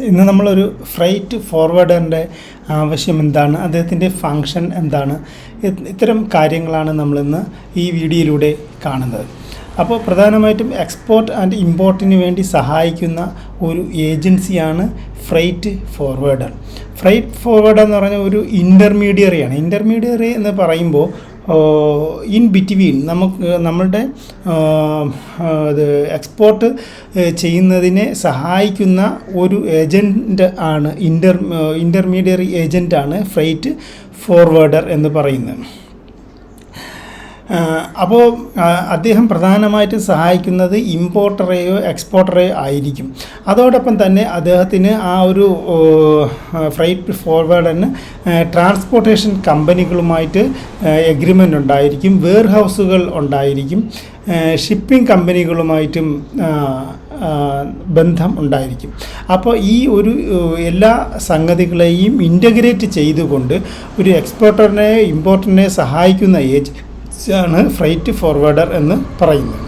ഇന്ന് നമ്മളൊരു ഫ്രൈറ്റ് ഫോർവേഡറിൻ്റെ ആവശ്യം എന്താണ്, അദ്ദേഹത്തിൻ്റെ ഫങ്ഷൻ എന്താണ്, ഇത്തരം കാര്യങ്ങളാണ് നമ്മളിന്ന് ഈ വീഡിയോയിലൂടെ കാണുന്നത്. അപ്പോൾ പ്രധാനമായിട്ടും എക്സ്പോർട്ട് ആൻഡ് ഇമ്പോർട്ടിന് വേണ്ടി സഹായിക്കുന്ന ഒരു ഏജൻസിയാണ് ഫ്രൈറ്റ് ഫോർവേഡർ. ഫ്രൈറ്റ് ഫോർവേഡർ എന്ന് പറഞ്ഞാൽ ഒരു ഇൻ്റർമീഡിയറിയാണ്. ഇൻ്റർമീഡിയറി എന്ന് പറയുമ്പോൾ ഇൻ ബിറ്റ്വീൻ നമ്മളുടെ ഇത് എക്സ്പോർട്ട് ചെയ്യുന്നതിനെ സഹായിക്കുന്ന ഒരു ഏജൻറ്റ് ആണ്, ഇൻ്റർമീഡിയറി ഏജൻറ്റാണ് ഫ്രൈറ്റ് ഫോർവേഡർ എന്ന് പറയുന്നത്. അപ്പോൾ അദ്ദേഹം പ്രധാനമായിട്ടും സഹായിക്കുന്നത് ഇമ്പോർട്ടറെയോ എക്സ്പോർട്ടറെയോ ആയിരിക്കും. അതോടൊപ്പം തന്നെ അദ്ദേഹത്തിന് ആ ഒരു ഫ്രൈറ്റ് ഫോർവേഡറിന് ട്രാൻസ്പോർട്ടേഷൻ കമ്പനികളുമായിട്ട് എഗ്രിമെൻ്റ് ഉണ്ടായിരിക്കും, വെയർ ഹൗസുകൾ ഉണ്ടായിരിക്കും, ഷിപ്പിംഗ് കമ്പനികളുമായിട്ടും ബന്ധം ഉണ്ടായിരിക്കും. അപ്പോൾ ഈ ഒരു എല്ലാ സംഗതികളെയും ഇൻ്റഗ്രേറ്റ് ചെയ്തുകൊണ്ട് ഒരു എക്സ്പോർട്ടറിനെ ഇമ്പോർട്ടറിനെ സഹായിക്കുന്ന ആണ് ഫ്രൈറ്റ് ഫോർവേഡർ എന്ന് പറയുന്നത്.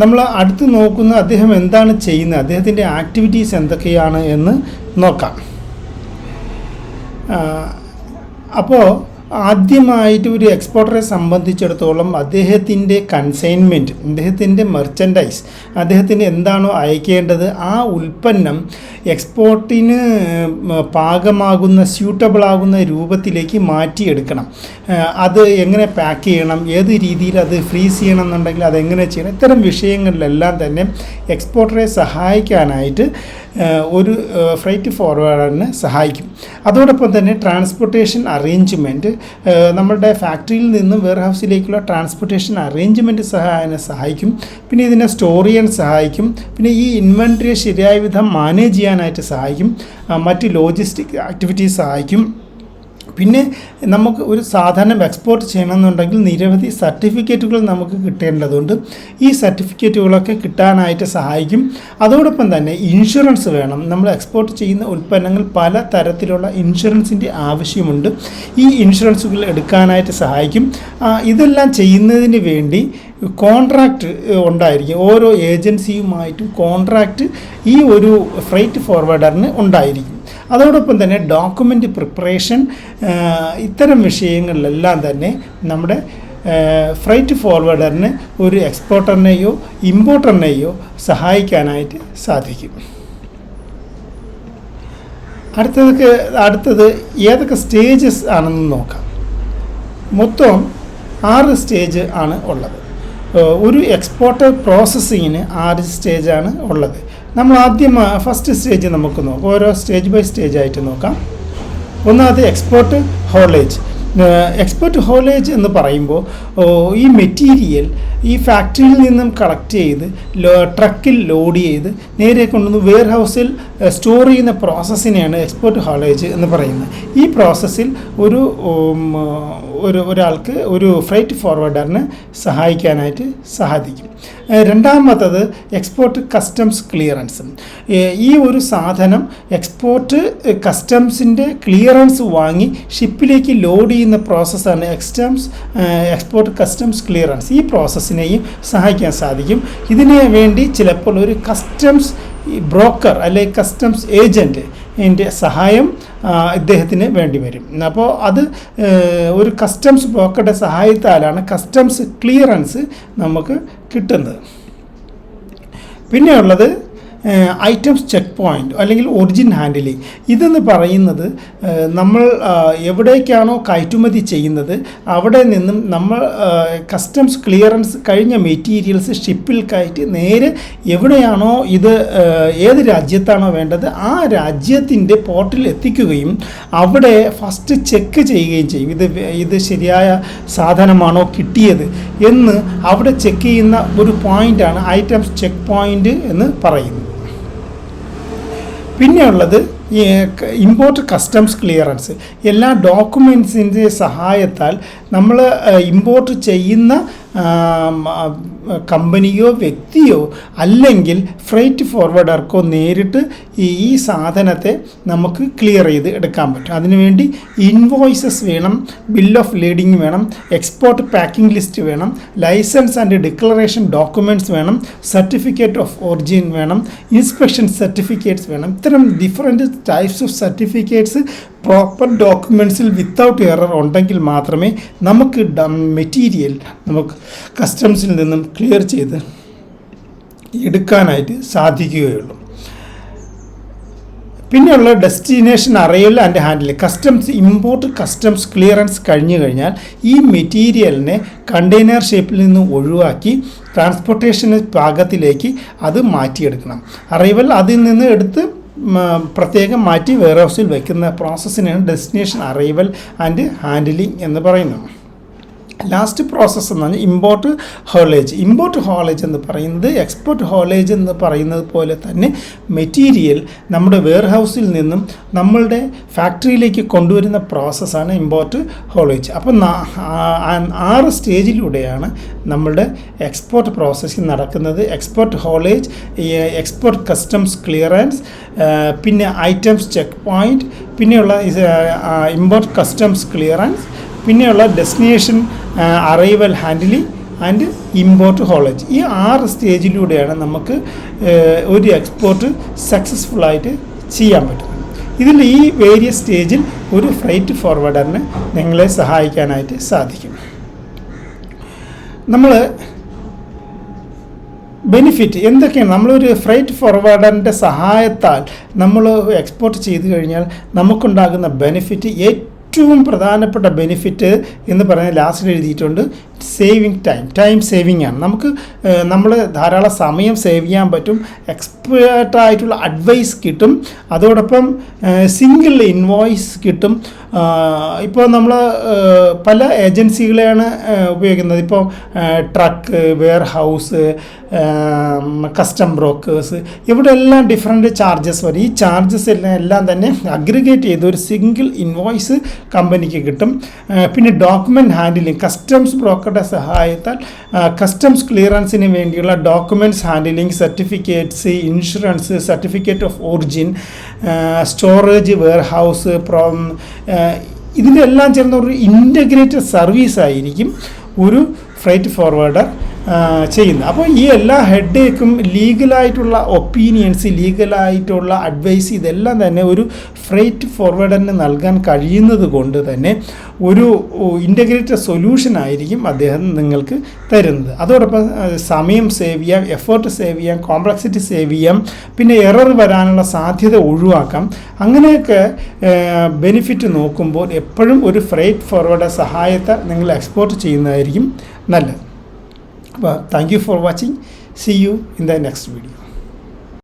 നമ്മൾ അടുത്ത് നോക്കുന്ന അദ്ദേഹം എന്താണ് ചെയ്യുന്നത്, അദ്ദേഹത്തിൻ്റെ ആക്ടിവിറ്റീസ് എന്തൊക്കെയാണ് എന്ന് നോക്കാം. അപ്പോൾ ആദ്യമായിട്ട് ഒരു എക്സ്പോർട്ടറെ സംബന്ധിച്ചിടത്തോളം അദ്ദേഹത്തിൻ്റെ കൺസൈൻമെൻറ്റ്, അദ്ദേഹത്തിൻ്റെ മെർച്ചൻഡൈസ്, അദ്ദേഹത്തിന് എന്താണോ അയക്കേണ്ടത് ആ ഉൽപ്പന്നം എക്സ്പോർട്ടിന് പാകമാകുന്ന സ്യൂട്ടബിളാകുന്ന രൂപത്തിലേക്ക് മാറ്റിയെടുക്കണം. അത് എങ്ങനെ പാക്ക് ചെയ്യണം, ഏത് രീതിയിൽ അത് ഫ്രീസ് ചെയ്യണം എന്നുണ്ടെങ്കിൽ അതെങ്ങനെ ചെയ്യണം, ഇത്തരം വിഷയങ്ങളിലെല്ലാം തന്നെ എക്സ്പോർട്ടറെ സഹായിക്കാനായിട്ട് ഒരു ഫ്രൈറ്റ് ഫോർവേഡറിന് സഹായിക്കും. അതോടൊപ്പം തന്നെ ട്രാൻസ്പോർട്ടേഷൻ അറേഞ്ച്മെൻറ്റ്, നമ്മളുടെ ഫാക്ടറിയിൽ നിന്നും വെയർ ഹൗസിലേക്കുള്ള ട്രാൻസ്പോർട്ടേഷൻ അറേഞ്ച്മെൻറ്റ് സഹായിക്കും. പിന്നെ ഇതിനെ സ്റ്റോർ ചെയ്യാൻ സഹായിക്കും. പിന്നെ ഈ ഇൻവെൻട്രിയെ ശരിയായ വിധം മാനേജ് ചെയ്യാനായിട്ട് സഹായിക്കും. മറ്റ് ലോജിസ്റ്റിക് ആക്ടിവിറ്റീസ് സഹായിക്കും. പിന്നെ നമുക്ക് ഒരു സാധനം എക്സ്പോർട്ട് ചെയ്യണമെന്നുണ്ടെങ്കിൽ നിരവധി സർട്ടിഫിക്കറ്റുകൾ നമുക്ക് കിട്ടേണ്ടതുണ്ട്. ഈ സർട്ടിഫിക്കറ്റുകളൊക്കെ കിട്ടാനായിട്ട് സഹായിക്കും. അതോടൊപ്പം തന്നെ ഇൻഷുറൻസ് വേണം. നമ്മൾ എക്സ്പോർട്ട് ചെയ്യുന്ന ഉൽപ്പന്നങ്ങൾ പല തരത്തിലുള്ള ഇൻഷുറൻസിൻ്റെ ആവശ്യമുണ്ട്. ഈ ഇൻഷുറൻസുകൾ എടുക്കാനായിട്ട് സഹായിക്കും. ഇതെല്ലാം ചെയ്യുന്നതിന് വേണ്ടി കോൺട്രാക്റ്റ് ഉണ്ടായിരിക്കും. ഓരോ ഏജൻസിയുമായിട്ടും കോൺട്രാക്റ്റ് ഈ ഒരു ഫ്രൈറ്റ് ഫോർവേഡറിന് ഉണ്ടായിരിക്കും. അതോടൊപ്പം തന്നെ ഡോക്യുമെൻ്റ് പ്രിപ്പറേഷൻ, ഇത്തരം വിഷയങ്ങളിലെല്ലാം തന്നെ നമ്മുടെ ഫ്രൈറ്റ് ഫോർവേഡറിന് ഒരു എക്സ്പോർട്ടറിനെയോ ഇമ്പോർട്ടറിനെയോ സഹായിക്കാനായിട്ട് സാധിക്കും. അടുത്തത് ഏതൊക്കെ സ്റ്റേജസ് ആണെന്ന് നോക്കാം. മൊത്തം 6 സ്റ്റേജ് ആണ് ഉള്ളത്. ഒരു എക്സ്പോർട്ട് പ്രോസസ്സിങ്ങിന് 6 സ്റ്റേജാണ് ഉള്ളത്. നമ്മൾ ആദ്യം ഫസ്റ്റ് സ്റ്റേജ് നമുക്ക് നോക്കാം. ഓരോ സ്റ്റേജ് ബൈ സ്റ്റേജ് ആയിട്ട് നോക്കാം. ഒന്നാമത് എക്സ്പോർട്ട് ഹോളേജ്. എക്സ്പോർട്ട് ഹോളേജ് എന്ന് പറയുമ്പോൾ ഈ മെറ്റീരിയൽ ഈ ഫാക്ടറിയിൽ നിന്നും കളക്ട് ചെയ്ത് ട്രക്കിൽ ലോഡ് ചെയ്ത് നേരെ കൊണ്ടുവന്ന് വെയർ ഹൗസിൽ സ്റ്റോർ ചെയ്യുന്ന പ്രോസസ്സിനെയാണ് എക്സ്പോർട്ട് ഹോളേജ് എന്ന് പറയുന്നത്. ഈ പ്രോസസ്സിൽ ഒരാൾക്ക് ഒരു ഫ്രൈറ്റ് ഫോർവേഡറിന് സഹായിക്കാനായിട്ട് സാധിക്കും. രണ്ടാമത്തത് എക്സ്പോർട്ട് കസ്റ്റംസ് ക്ലിയറൻസ്. ഈ ഒരു സാധനം എക്സ്പോർട്ട് കസ്റ്റംസിൻ്റെ ക്ലിയറൻസ് വാങ്ങി ഷിപ്പിലേക്ക് ലോഡ് ചെയ്യുന്ന പ്രോസസ്സാണ് എക്സ്പോർട്ട് കസ്റ്റംസ് ക്ലിയറൻസ്. ഈ പ്രോസസ്സിനെയും സഹായിക്കാൻ സാധിക്കും. ഇതിനു വേണ്ടി ചിലപ്പോൾ ഒരു കസ്റ്റംസ് ബ്രോക്കർ അല്ലെങ്കിൽ കസ്റ്റംസ് ഏജൻറ്റിൻ്റെ സഹായം ഇദ്ദേഹത്തിന് വേണ്ടി വരും. അപ്പോൾ അത് ഒരു കസ്റ്റംസ് ബ്രോക്കറുടെ സഹായത്താലാണ് കസ്റ്റംസ് ക്ലിയറൻസ് നമുക്ക് കിട്ടുന്നത്. പിന്നെയുള്ളത് ഐറ്റംസ് ചെക്ക് പോയിൻ്റ് അല്ലെങ്കിൽ ഒറിജിൻ ഹാൻഡിലിംഗ്. ഇതെന്ന് പറയുന്നത് നമ്മൾ എവിടേക്കാണോ കയറ്റുമതി ചെയ്യുന്നത് അവിടെ നിന്നും നമ്മൾ കസ്റ്റംസ് ക്ലിയറൻസ് കഴിഞ്ഞ മെറ്റീരിയൽസ് ഷിപ്പിൽ കയറ്റി നേരെ എവിടെയാണോ ഇത് ഏത് രാജ്യത്താണോ വേണ്ടത് ആ രാജ്യത്തിൻ്റെ പോർട്ടിൽ എത്തിക്കുകയും അവിടെ ഫസ്റ്റ് ചെക്ക് ചെയ്യുകയും ചെയ്യും. ഇത് ശരിയായ സാധനമാണോ കിട്ടിയത് എന്ന് അവിടെ ചെക്ക് ചെയ്യുന്ന ഒരു പോയിൻ്റാണ് ഐറ്റംസ് ചെക്ക് പോയിൻ്റ് എന്ന് പറയുന്നത്. പിന്നെയുള്ളത് ഇമ്പോർട്ട് കസ്റ്റംസ് ക്ലിയറൻസ് എല്ലാ ഡോക്യുമെൻസിൻ്റെ സഹായത്താൽ നമ്മൾ ഇമ്പോർട്ട് ചെയ്യുന്ന കമ്പനിയോ വ്യക്തിയോ അല്ലെങ്കിൽ ഫ്രൈറ്റ് ഫോർവേഡർക്കോ നേരിട്ട് ഈ സാധനത്തെ നമുക്ക് ക്ലിയർ ചെയ്ത് എടുക്കാൻ പറ്റും. അതിനുവേണ്ടി ഇൻവോയ്സസ് വേണം, ബിൽ ഓഫ് ലേഡിങ് വേണം, എക്സ്പോർട്ട് പാക്കിംഗ് ലിസ്റ്റ് വേണം, ലൈസൻസ് ആൻഡ് ഡിക്ലറേഷൻ ഡോക്യുമെൻറ്റ്സ് വേണം, സർട്ടിഫിക്കറ്റ് ഓഫ് ഒറിജിൻ വേണം, ഇൻസ്പെക്ഷൻ സർട്ടിഫിക്കറ്റ്സ് വേണം. ഇത്തരം different types of certificates proper ഡോക്യുമെൻറ്റ്സിൽ വിത്തൗട്ട് എറർ ഉണ്ടെങ്കിൽ മാത്രമേ നമുക്ക് മെറ്റീരിയൽ നമുക്ക് കസ്റ്റംസിൽ നിന്നും ക്ലിയർ ചെയ്ത് എടുക്കാനായിട്ട് സാധിക്കുകയുള്ളൂ. പിന്നെയുള്ള destination arrival and handling. Import customs clearance കഴിഞ്ഞു കഴിഞ്ഞാൽ ഈ മെറ്റീരിയലിനെ കണ്ടെയ്നർ ഷേപ്പിൽ നിന്ന് ഒഴിവാക്കി ട്രാൻസ്പോർട്ടേഷൻ പാകത്തിലേക്ക് അത് മാറ്റിയെടുക്കണം. അറൈവൽ അതിൽ നിന്ന് എടുത്ത് പ്രത്യേകം മാറ്റി വെയർഹൗസിൽ വയ്ക്കുന്ന പ്രോസസ്സിനാണ് ഡെസ്റ്റിനേഷൻ അറൈവൽ ആൻഡ് ഹാൻഡിലിംഗ് എന്ന് പറയുന്നത്. ലാസ്റ്റ് പ്രോസസ്സ് എന്ന് പറഞ്ഞാൽ ഇമ്പോർട്ട് ഹോളേജ് എന്ന് പറയുന്നത് എക്സ്പോർട്ട് ഹോളേജ് എന്ന് പറയുന്നത് പോലെ തന്നെ മെറ്റീരിയൽ നമ്മുടെ വെയർഹൗസിൽ നിന്നും നമ്മളുടെ ഫാക്ടറിയിലേക്ക് കൊണ്ടുവരുന്ന പ്രോസസ്സാണ് ഇമ്പോർട്ട് ഹോളേജ്. അപ്പം 6 സ്റ്റേജിലൂടെയാണ് നമ്മളുടെ എക്സ്പോർട്ട് പ്രോസസ്സിങ് നടക്കുന്നത്. എക്സ്പോർട്ട് ഹോളേജ്, എക്സ്പോർട്ട് കസ്റ്റംസ് ക്ലിയറൻസ്, പിന്നെ ഐറ്റംസ് ചെക്ക് പോയിൻറ്റ്, പിന്നെയുള്ള ഇമ്പോർട്ട് കസ്റ്റംസ് ക്ലിയറൻസ്, പിന്നെയുള്ള destination arrival handling and import ഹോളേജ്. ഈ 6 സ്റ്റേജിലൂടെയാണ് നമുക്ക് ഒരു എക്സ്പോർട്ട് സക്സസ്ഫുള്ളായിട്ട് ചെയ്യാൻ പറ്റുന്നത്. ഇതിൽ ഈ വേരിയസ് സ്റ്റേജിൽ ഒരു ഫ്രൈറ്റ് ഫോർവേഡറിന് നിങ്ങളെ സഹായിക്കാനായിട്ട് സാധിക്കും. നമ്മൾ ബെനിഫിറ്റ് എന്തൊക്കെയാണ്? നമ്മളൊരു ഫ്രൈറ്റ് ഫോർവേഡറിൻ്റെ സഹായത്താൽ നമ്മൾ എക്സ്പോർട്ട് ചെയ്ത് കഴിഞ്ഞാൽ നമുക്കുണ്ടാകുന്ന ബെനിഫിറ്റ് ഏറ്റവും പ്രധാനപ്പെട്ട ബെനിഫിറ്റ് എന്ന് പറയുന്നത് ലാസ്റ്റിൽ എഴുതിയിട്ടുണ്ട്. ടൈം സേവിങ് ആണ്. നമ്മൾ ധാരാളം സമയം സേവ് ചെയ്യാൻ പറ്റും, എക്സ്പേർട്ടായിട്ടുള്ള അഡ്വൈസ് കിട്ടും, അതോടൊപ്പം സിംഗിൾ ഇൻവോയ്സ് കിട്ടും. ഇപ്പോൾ നമ്മൾ പല ഏജൻസികളെയാണ് ഉപയോഗിക്കുന്നത്. ഇപ്പോൾ ട്രക്ക്, വെയർഹൗസ്, കസ്റ്റം ബ്രോക്കേഴ്സ്, ഇവിടെ എല്ലാം ഡിഫറെൻറ്റ് ചാർജസ് വരും. ഈ ചാർജസ് എല്ലാം തന്നെ അഗ്രിഗേറ്റ് ചെയ്ത് ഒരു സിംഗിൾ ഇൻവോയ്സ് കമ്പനിക്ക് കിട്ടും. പിന്നെ ഡോക്യുമെൻറ്റ് ഹാൻഡിലിംഗ്, കസ്റ്റംസ് ബ്രോക്കറുടെ സഹായത്താൽ കസ്റ്റംസ് ക്ലിയറൻസിന് വേണ്ടിയുള്ള documents handling, certificates, insurance, certificate of origin, storage, warehouse, ഇതിൻ്റെ എല്ലാം ചേർന്ന ഒരു ഇൻ്റഗ്രേറ്റഡ് സർവീസായിരിക്കും ഒരു ഫ്രൈറ്റ് ഫോർവേഡർ ചെയ്യുന്നത്. അപ്പോൾ ഈ എല്ലാ ഹെഡേക്കും ലീഗലായിട്ടുള്ള ഒപ്പീനിയൻസ്, ലീഗലായിട്ടുള്ള അഡ്വൈസ്, ഇതെല്ലാം തന്നെ ഒരു ഫ്രൈറ്റ് ഫോർവേഡറിന് നൽകാൻ കഴിയുന്നത് കൊണ്ട് തന്നെ ഒരു ഇൻ്റഗ്രേറ്റഡ് സൊല്യൂഷൻ ആയിരിക്കും അദ്ദേഹം നിങ്ങൾക്ക് തരുന്നത്. അതോടൊപ്പം സമയം സേവ് ചെയ്യാം, എഫേർട്ട് സേവ് ചെയ്യാം, കോംപ്ലക്സിറ്റി സേവ് ചെയ്യാം, പിന്നെ എറർ വരാനുള്ള സാധ്യത ഒഴിവാക്കാം. അങ്ങനെയൊക്കെ ബെനിഫിറ്റ് നോക്കുമ്പോൾ എപ്പോഴും ഒരു ഫ്രൈറ്റ് ഫോർവേഡർ സഹായത്തെ നിങ്ങൾ എക്സ്പോർട്ട് ചെയ്യുന്നതായിരിക്കും നല്ലത്. Thank you for watching. See you in the next video.